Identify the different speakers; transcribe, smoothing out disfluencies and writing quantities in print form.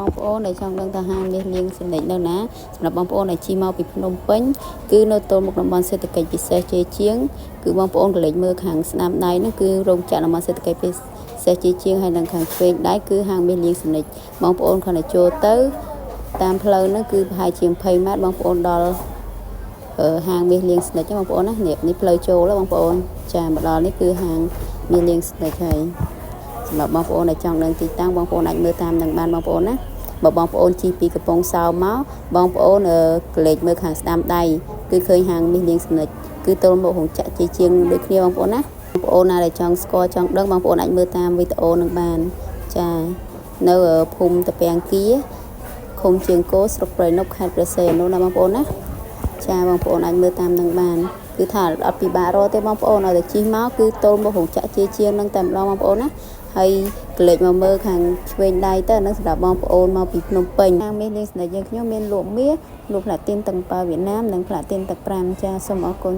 Speaker 1: បងប្អូនដែលចង់ដឹងថាហាងមាសលៀងសនិចនៅណាសម្រាប់បងប្អូនដែលជិះមកពីភ្នំពេញគឺនៅទល់មុខតំបន់សេដ្ឋកិច្ចពិសេសជ័យជាងគឺបងប្អូនកលេចមើលខាងស្ដាំដៃនោះគឺរោងចក្រតំបន់សេដ្ឋកិច្ចពិសេសជ័យជាងហើយនឹងខាងឆ្វេងដៃគឺហាងមាសលៀងសនិចបងប្អូនគ្រាន់តែចូលទៅតាមផ្លូវហ្នឹងគឺប្រហែលជា20ម៉ែត្របងប្អូនដល់ហាងមាសលៀងសនិចបងប្អូនណានេះផ្លូវចូលបងប្អូនចាមកដល់នេះគឺហាងមាសលៀងសនិចហើយសម្រាប់បងប្អូនដែលចង់ដឹងទីតាំងបងប្អូនអាចមើលតាមនឹងបានបងប្អូនណាបើបងប្អូនជិះពីកំពង់សោមមកបងប្អូនកលេចមើលខាងស្ដាំដៃគឺឃើញហាងមាសលៀងសនិចគឺទល់មុខរោងចក្រជ័យជាងដូចគ្នាបងប្អូនណាបងប្អូនណាដែលចង់ស្គាល់ចង់ដឹងបងប្អូនអាចមើលតាមវីដេអូនឹងបានចានៅភូមិតាពាំងគៀឃុំជើងគោស្រុកព្រៃនប់ខេត្តព្រះសីហនុណាបងប្អូនណាចាបងប្អូនអាចមើលតាមនឹងបានគឺថាអត់ពិបាករកទេបងប្អូនឲ្យតែជិះមកគឺទល់មុខរោងចក្រជ័យជាងនឹងតែម្ដងបងប្អូនណាហើយកលេចមកមើលខាងឆ្វេងដៃទៅនឹងសម្រាប់បងប្អូនមកពីភ្នំពេញហាងមាសលៀងសនិចយើងខ្ញុំមានលក់មាសលក់ផ្លាទីនទឹកប៉ាវៀតណាមនិងផ្លាទីនទឹក5ចាសូមអរគុណ